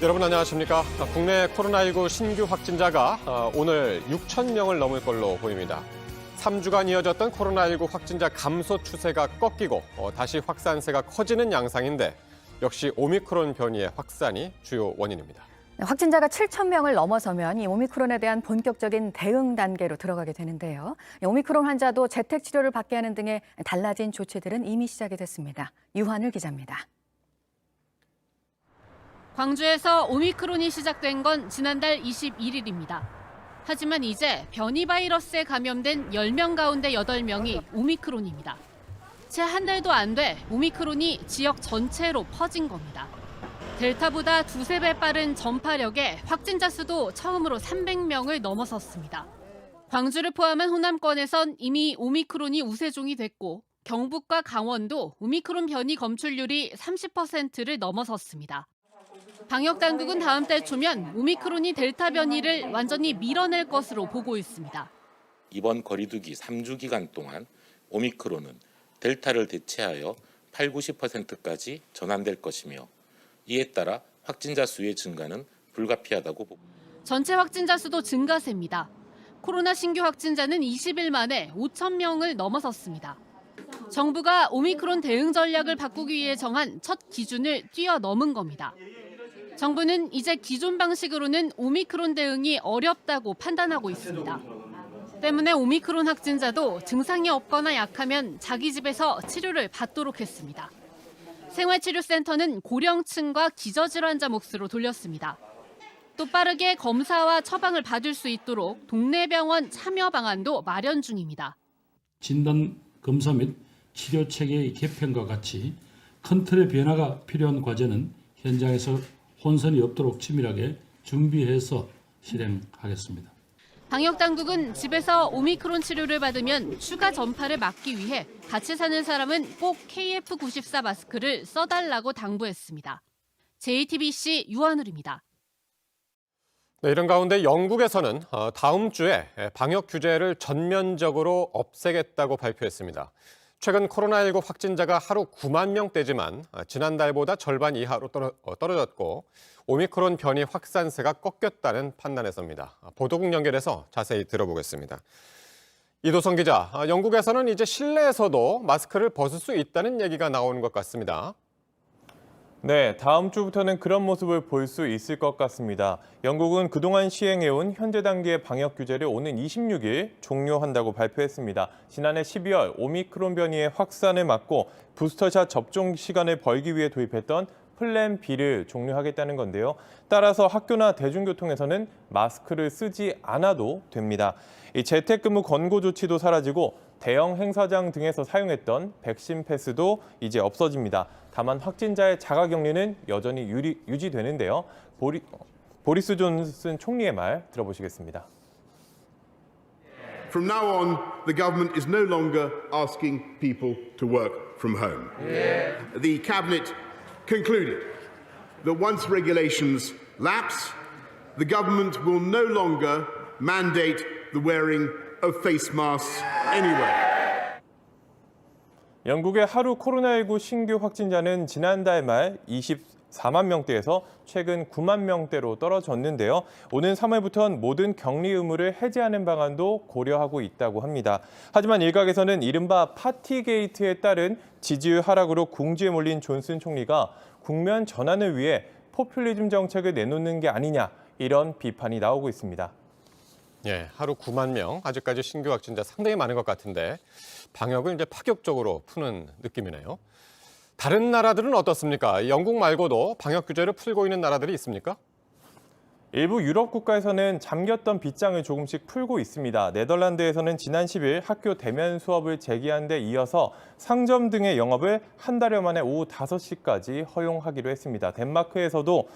여러분 안녕하십니까. 국내 코로나19 신규 확진자가 오늘 6천 명을 넘을 걸로 보입니다. 3주간 이어졌던 코로나19 확진자 감소 추세가 꺾이고 다시 확산세가 커지는 양상인데 역시 오미크론 변이의 확산이 주요 원인입니다. 확진자가 7천 명을 넘어서면 이 오미크론에 대한 본격적인 대응 단계로 들어가게 되는데요. 오미크론 환자도 재택 치료를 받게 하는 등의 달라진 조치들은 이미 시작이 됐습니다. 유한을 기자입니다. 광주에서 오미크론이 시작된 건 지난달 21일입니다. 하지만 이제 변이 바이러스에 감염된 10명 가운데 8명이 오미크론입니다. 채 한 달도 안 돼 오미크론이 지역 전체로 퍼진 겁니다. 델타보다 두세 배 빠른 전파력에 확진자 수도 처음으로 300명을 넘어섰습니다. 광주를 포함한 호남권에선 이미 오미크론이 우세종이 됐고 경북과 강원도 오미크론 변이 검출률이 30%를 넘어섰습니다. 방역당국은 다음 달 초면 오미크론이 델타 변이를 완전히 밀어낼 것으로 보고 있습니다. 이번 거리두기 3주 기간 동안 오미크론은 델타를 대체하여 80~90%까지 전환될 것이며 이에 따라 확진자 수의 증가는 불가피하다고 봅니다. 전체 확진자 수도 증가세입니다. 코로나 신규 확진자는 20일 만에 5천 명을 넘어섰습니다. 정부가 오미크론 대응 전략을 바꾸기 위해 정한 첫 기준을 뛰어넘은 겁니다. 정부는 이제 기존 방식으로는 오미크론 대응이 어렵다고 판단하고 있습니다. 때문에 오미크론 확진자도 증상이 없거나 약하면 자기 집에서 치료를 받도록 했습니다. 생활치료센터는 고령층과 기저질환자 몫으로 돌렸습니다. 또 빠르게 검사와 처방을 받을 수 있도록 동네 병원 참여 방안도 마련 중입니다. 진단 검사 및 치료 체계의 개편과 같이 큰 틀의 변화가 필요한 과제는 현장에서 혼선이 없도록 치밀하게 준비해서 실행하겠습니다. 방역당국은 집에서 오미크론 치료를 받으면 추가 전파를 막기 위해 같이 사는 사람은 꼭 KF94 마스크를 써달라고 당부했습니다. JTBC 유한울입니다. 네, 이런 가운데 영국에서는 다음 주에 방역 규제를 전면적으로 없애겠다고 발표했습니다. 최근 코로나19 확진자가 하루 9만 명대지만 지난달보다 절반 이하로 떨어졌고 오미크론 변이 확산세가 꺾였다는 판단에서입니다. 보도국 연결해서 자세히 들어보겠습니다. 이도성 기자, 영국에서는 이제 실내에서도 마스크를 벗을 수 있다는 얘기가 나오는 것 같습니다. 네, 다음 주부터는 그런 모습을 볼 수 있을 것 같습니다. 영국은 그동안 시행해온 현재 단계의 방역 규제를 오는 26일 종료한다고 발표했습니다. 지난해 12월 오미크론 변이의 확산을 막고 부스터샷 접종 시간을 벌기 위해 도입했던 플랜 B를 종료하겠다는 건데요. 따라서 학교나 대중교통에서는 마스크를 쓰지 않아도 됩니다. 이 재택근무 권고 조치도 사라지고 대형 행사장 등에서 사용했던 백신 패스도 이제 없어집니다. 다만 확진자의 자가격리는 여전히 유지되는데요. 보리스 존슨 총리의 말 들어보시겠습니다. From now on, the government is no longer asking people to work from home. The cabinet concluded that once regulations lapse, the government will no longer mandate the wearing of face masks anywhere. 영국의 하루 코로나19 신규 확진자는 지난달 말 24만 명대에서 최근 9만 명대로 떨어졌는데요. 오는 3월부터는 모든 격리 의무를 해제하는 방안도 고려하고 있다고 합니다. 하지만 일각에서는 이른바 파티 게이트에 따른 지지율 하락으로 궁지에 몰린 존슨 총리가 국면 전환을 위해 포퓰리즘 정책을 내놓는 게 아니냐 이런 비판이 나오고 있습니다. 예, 하루 9만 명, 아직까지 신규 확진자 상당히 많은 것 같은데 방역을 이제 파격적으로 푸는 느낌이네요. 다른 나라들은 어떻습니까? 영국 말고도 방역 규제를 풀고 있는 나라들이 있습니까? 일부 유럽 국가에서는 잠겼던 빗장을 조금씩 풀고 있습니다. 네덜란드에서는 지난 10일 학교 대면 수업을 재개한 데 이어서 상점 등의 영업을 한 달여 만에 오후 5시까지 허용하기로 했습니다. 덴마크에서도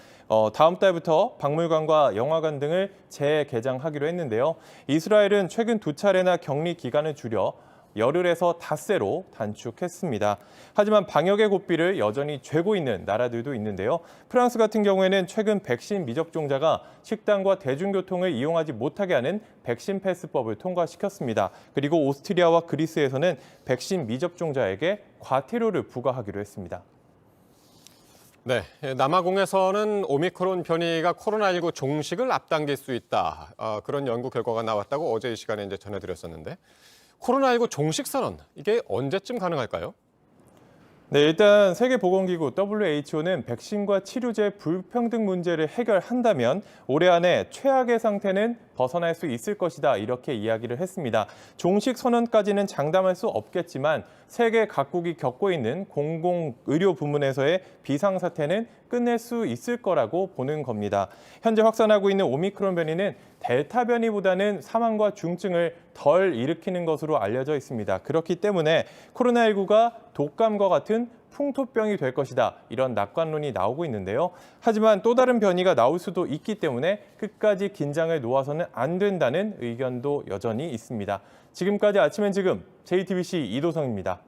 다음 달부터 박물관과 영화관 등을 재개장하기로 했는데요. 이스라엘은 최근 2차례나 격리 기간을 줄여 열흘에서 닷새로 단축했습니다. 하지만 방역의 고삐를 여전히 죄고 있는 나라들도 있는데요. 프랑스 같은 경우에는 최근 백신 미접종자가 식당과 대중교통을 이용하지 못하게 하는 백신 패스법을 통과시켰습니다. 그리고 오스트리아와 그리스에서는 백신 미접종자에게 과태료를 부과하기로 했습니다. 네, 남아공에서는 오미크론 변이가 코로나19 종식을 앞당길 수 있다. 그런 연구 결과가 나왔다고 어제 이 시간에 이제 전해드렸었는데 코로나19 종식 선언 이게 언제쯤 가능할까요? 네, 일단 세계보건기구 WHO는 백신과 치료제 불평등 문제를 해결한다면 올해 안에 최악의 상태는 벗어날 수 있을 것이다 이렇게 이야기를 했습니다. 종식 선언까지는 장담할 수 없겠지만 세계 각국이 겪고 있는 공공의료 부문에서의 비상사태는 끝낼 수 있을 거라고 보는 겁니다. 현재 확산하고 있는 오미크론 변이는 델타 변이보다는 사망과 중증을 덜 일으키는 것으로 알려져 있습니다. 그렇기 때문에 코로나19가 독감과 같은 풍토병이 될 것이다. 이런 낙관론이 나오고 있는데요. 하지만 또 다른 변이가 나올 수도 있기 때문에 끝까지 긴장을 놓아서는 안 된다는 의견도 여전히 있습니다. 지금까지 아침엔 지금 JTBC 이도성입니다.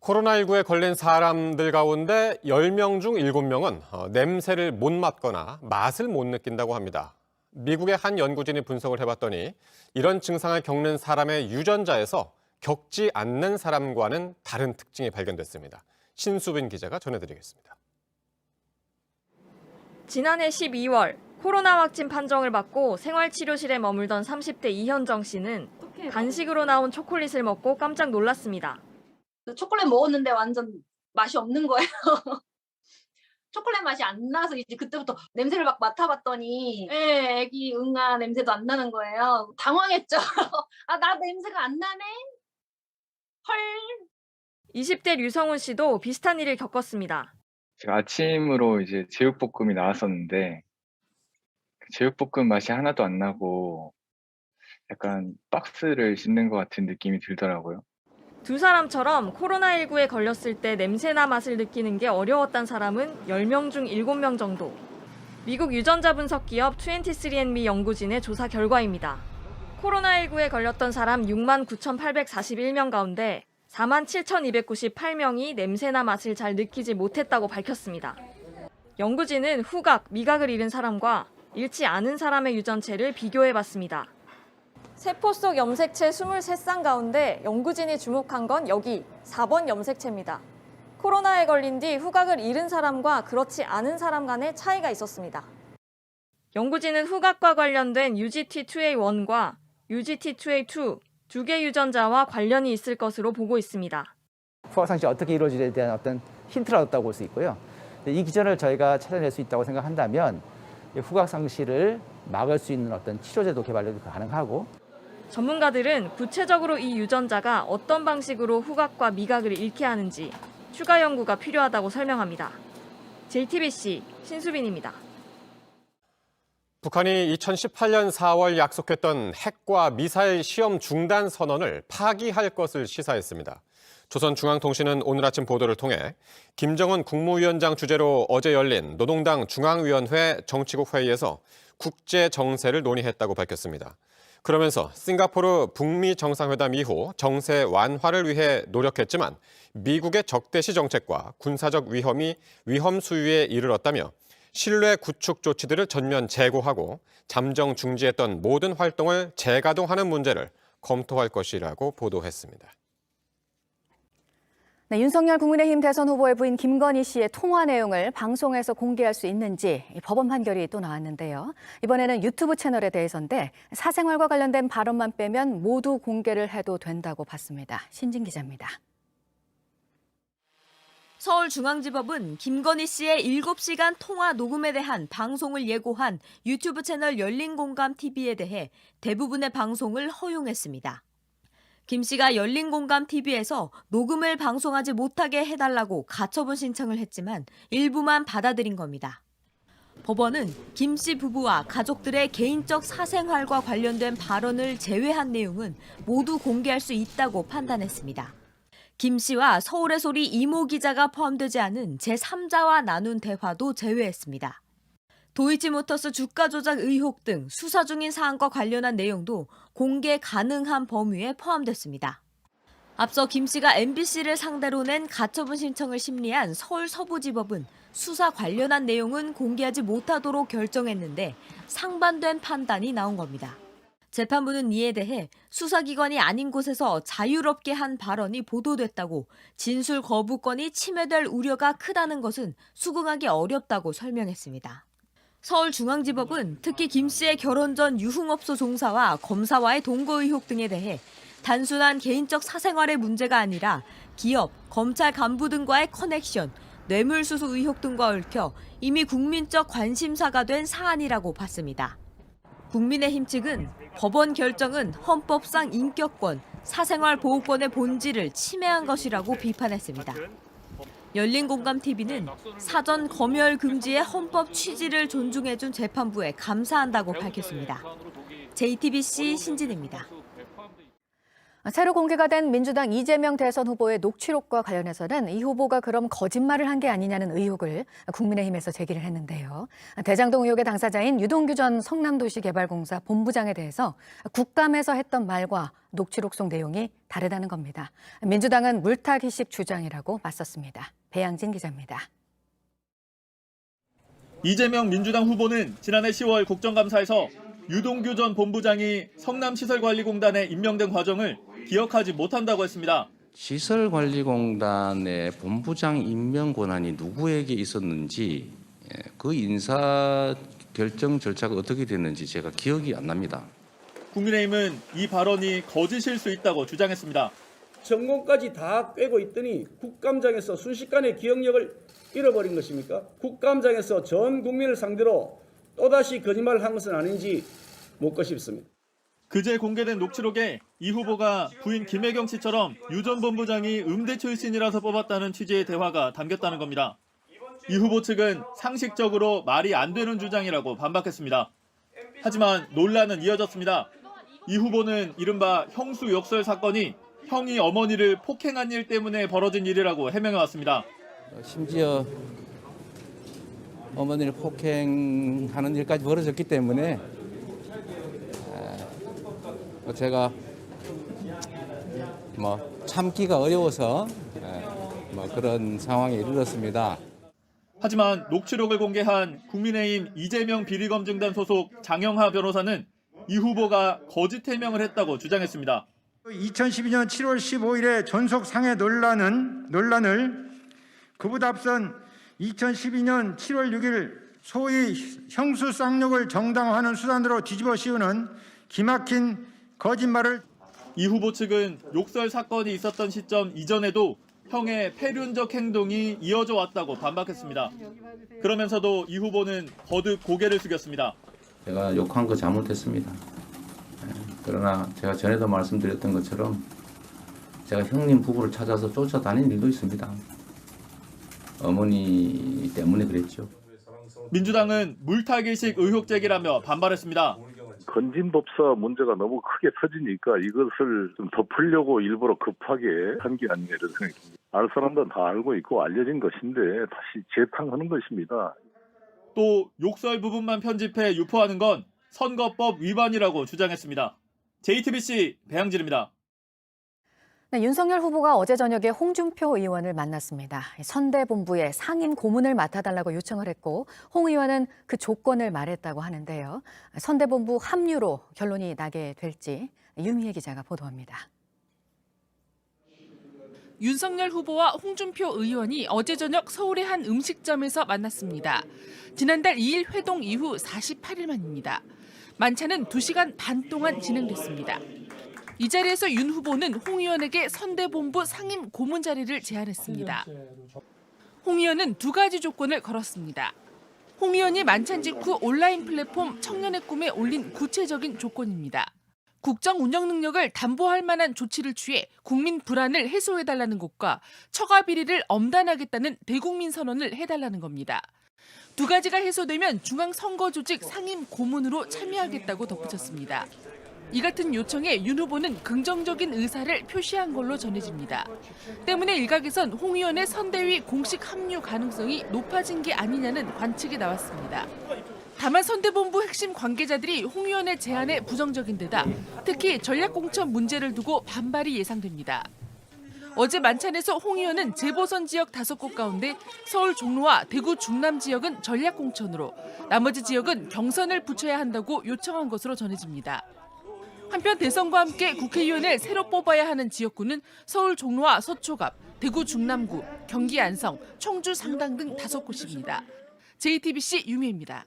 코로나19에 걸린 사람들 가운데 10명 중 7명은 냄새를 못 맡거나 맛을 못 느낀다고 합니다. 미국의 한 연구진이 분석을 해봤더니 이런 증상을 겪는 사람의 유전자에서 겪지 않는 사람과는 다른 특징이 발견됐습니다. 신수빈 기자가 전해드리겠습니다. 지난해 12월 코로나 확진 판정을 받고 생활치료실에 머물던 30대 이현정 씨는 간식으로 나온 초콜릿을 먹고 깜짝 놀랐습니다. 초콜릿 먹었는데 완전 맛이 없는 거예요. 초콜릿 맛이 안 나서 이제 그때부터 냄새를 막 맡아봤더니 애기 응아 냄새도 안 나는 거예요. 당황했죠. 아, 나 냄새가 안 나네? 헐. 20대 류성훈 씨도 비슷한 일을 겪었습니다. 제가 아침으로 이제 제육볶음이 나왔었는데 그 제육볶음 맛이 하나도 안 나고 약간 박스를 씹는 것 같은 느낌이 들더라고요. 두 사람처럼 코로나19에 걸렸을 때 냄새나 맛을 느끼는 게 어려웠던 사람은 10명 중 7명 정도. 미국 유전자 분석 기업 23andMe 연구진의 조사 결과입니다. 코로나19에 걸렸던 사람 69,841명 가운데 47,298명이 냄새나 맛을 잘 느끼지 못했다고 밝혔습니다. 연구진은 후각, 미각을 잃은 사람과 잃지 않은 사람의 유전체를 비교해봤습니다. 세포 속 염색체 23쌍 가운데 연구진이 주목한 건 여기 4번 염색체입니다. 코로나에 걸린 뒤 후각을 잃은 사람과 그렇지 않은 사람 간의 차이가 있었습니다. 연구진은 후각과 관련된 UGT2A1과 UGT2A2 두 개 유전자와 관련이 있을 것으로 보고 있습니다. 후각 상실이 어떻게 이루어지에 대한 어떤 힌트를 얻었다고 볼 수 있고요. 이 기전을 저희가 찾아낼 수 있다고 생각한다면 후각 상실을 막을 수 있는 어떤 치료제도 개발도 가능하고 전문가들은 구체적으로 이 유전자가 어떤 방식으로 후각과 미각을 잃게 하는지 추가 연구가 필요하다고 설명합니다. JTBC 신수빈입니다. 북한이 2018년 4월 약속했던 핵과 미사일 시험 중단 선언을 파기할 것을 시사했습니다. 조선중앙통신은 오늘 아침 보도를 통해 김정은 국무위원장 주재로 어제 열린 노동당 중앙위원회 정치국 회의에서 국제 정세를 논의했다고 밝혔습니다. 그러면서 싱가포르 북미 정상회담 이후 정세 완화를 위해 노력했지만 미국의 적대시 정책과 군사적 위험 수위에 이르렀다며 신뢰 구축 조치들을 전면 재고하고 잠정 중지했던 모든 활동을 재가동하는 문제를 검토할 것이라고 보도했습니다. 네, 윤석열 국민의힘 대선 후보의 부인 김건희 씨의 통화 내용을 방송에서 공개할 수 있는지 법원 판결이 또 나왔는데요. 이번에는 유튜브 채널에 대해서인데 사생활과 관련된 발언만 빼면 모두 공개를 해도 된다고 봤습니다. 신진 기자입니다. 서울중앙지법은 김건희 씨의 7시간 통화 녹음에 대한 방송을 예고한 유튜브 채널 열린공감TV에 대해 대부분의 방송을 허용했습니다. 김 씨가 열린공감TV에서 녹음을 방송하지 못하게 해달라고 가처분 신청을 했지만 일부만 받아들인 겁니다. 법원은 김 씨 부부와 가족들의 개인적 사생활과 관련된 발언을 제외한 내용은 모두 공개할 수 있다고 판단했습니다. 김 씨와 서울의 소리 이모 기자가 포함되지 않은 제3자와 나눈 대화도 제외했습니다. 도이치모터스 주가 조작 의혹 등 수사 중인 사안과 관련한 내용도 공개 가능한 범위에 포함됐습니다. 앞서 김 씨가 MBC를 상대로 낸 가처분 신청을 심리한 서울 서부지법은 수사 관련한 내용은 공개하지 못하도록 결정했는데 상반된 판단이 나온 겁니다. 재판부는 이에 대해 수사기관이 아닌 곳에서 자유롭게 한 발언이 보도됐다고 진술 거부권이 침해될 우려가 크다는 것은 수긍하기 어렵다고 설명했습니다. 서울중앙지법은 특히 김 씨의 결혼 전 유흥업소 종사와 검사와의 동거 의혹 등에 대해 단순한 개인적 사생활의 문제가 아니라 기업, 검찰 간부 등과의 커넥션, 뇌물수수 의혹 등과 얽혀 이미 국민적 관심사가 된 사안이라고 봤습니다. 국민의힘 측은 법원 결정은 헌법상 인격권, 사생활 보호권의 본질을 침해한 것이라고 비판했습니다. 열린공감TV는 사전 검열 금지의 헌법 취지를 존중해준 재판부에 감사한다고 밝혔습니다. JTBC 신진입니다. 새로 공개가 된 민주당 이재명 대선 후보의 녹취록과 관련해서는 이 후보가 그럼 거짓말을 한 게 아니냐는 의혹을 국민의힘에서 제기를 했는데요. 대장동 의혹의 당사자인 유동규 전 성남도시개발공사 본부장에 대해서 국감에서 했던 말과 녹취록 속 내용이 다르다는 겁니다. 민주당은 물타기식 주장이라고 맞섰습니다. 배양진 기자입니다. 이재명 민주당 후보는 지난해 10월 국정감사에서 유동규 전 본부장이 성남시설관리공단에 임명된 과정을 기억하지 못한다고 했습니다. 시설관리공단의 본부장 임명 권한이 누구에게 있었는지 그 인사 결정 절차가 어떻게 됐는지 제가 기억이 안 납니다. 국민의힘은 이 발언이 거짓일 수 있다고 주장했습니다. 전공까지 다 꿰고 있더니 국감장에서 순식간에 기억력을 잃어버린 것입니까? 국감장에서 전 국민을 상대로 또다시 거짓말을 한 것은 아닌지 묻고 싶습니다. 그제 공개된 녹취록에 이 후보가 부인 김혜경 씨처럼 유 전 본부장이 음대 출신이라서 뽑았다는 취지의 대화가 담겼다는 겁니다. 이 후보 측은 상식적으로 말이 안 되는 주장이라고 반박했습니다. 하지만 논란은 이어졌습니다. 이 후보는 이른바 형수 욕설 사건이 형이 어머니를 폭행한 일 때문에 벌어진 일이라고 해명해왔습니다. 심지어 어머니를 폭행하는 일까지 벌어졌기 때문에 제가 참기가 어려워서 그런 상황에 이르렀습니다. 하지만 녹취록을 공개한 국민의힘 이재명 비리검증단 소속 장영하 변호사는 이 후보가 거짓 해명을 했다고 주장했습니다. 2012년 7월 15일의 존속 상해 논란을 그보다 앞선 2012년 7월 6일 소위 형수 쌍욕을 정당화하는 수단으로 뒤집어 씌우는 기막힌 거짓말을. 이 후보 측은 욕설 사건이 있었던 시점 이전에도 형의 패륜적 행동이 이어져 왔다고 반박했습니다. 그러면서도 이 후보는 거듭 고개를 숙였습니다. 제가 욕한 거 잘못했습니다. 그러나 제가 전에도 말씀드렸던 것처럼 제가 형님 부부를 찾아서 쫓아다닌 일도 있습니다. 어머니 때문에 그랬죠. 민주당은 물타기식 의혹 제기라며 반발했습니다. 건진법사 문제가 너무 크게 터지니까 이것을 좀 덮으려고 일부러 급하게 한 게 아니냐 이런 생각이 듭니다. 알 사람들은 다 알고 있고 알려진 것인데 다시 재탕하는 것입니다. 또 욕설 부분만 편집해 유포하는 건 선거법 위반이라고 주장했습니다. JTBC 배양진입니다. 네, 윤석열 후보가 어제 저녁에 홍준표 의원을 만났습니다. 선대본부에 상임 고문을 맡아달라고 요청을 했고 홍 의원은 그 조건을 말했다고 하는데요. 선대본부 합류로 결론이 나게 될지 유미애 기자가 보도합니다. 윤석열 후보와 홍준표 의원이 어제 저녁 서울의 한 음식점에서 만났습니다. 지난달 2일 회동 이후 48일 만입니다. 만찬은 2시간 반 동안 진행됐습니다. 이 자리에서 윤 후보는 홍 의원에게 선대본부 상임 고문 자리를 제안했습니다. 홍 의원은 2가지 조건을 걸었습니다. 홍 의원이 만찬 직후 온라인 플랫폼 청년의 꿈에 올린 구체적인 조건입니다. 국정 운영 능력을 담보할 만한 조치를 취해 국민 불안을 해소해달라는 것과 처가 비리를 엄단하겠다는 대국민 선언을 해달라는 겁니다. 2가지가 해소되면 중앙선거조직 상임 고문으로 참여하겠다고 덧붙였습니다. 이 같은 요청에 윤 후보는 긍정적인 의사를 표시한 걸로 전해집니다. 때문에 일각에선 홍 의원의 선대위 공식 합류 가능성이 높아진 게 아니냐는 관측이 나왔습니다. 다만 선대본부 핵심 관계자들이 홍 의원의 제안에 부정적인 데다 특히 전략공천 문제를 두고 반발이 예상됩니다. 어제 만찬에서 홍 의원은 재보선 지역 5곳 가운데 서울 종로와 대구 중남 지역은 전략공천으로 나머지 지역은 경선을 붙여야 한다고 요청한 것으로 전해집니다. 한편 대선과 함께 국회의원을 새로 뽑아야 하는 지역구는 서울 종로와 서초갑, 대구 중남구, 경기 안성, 청주 상당 등 5곳입니다. JTBC 유미입니다.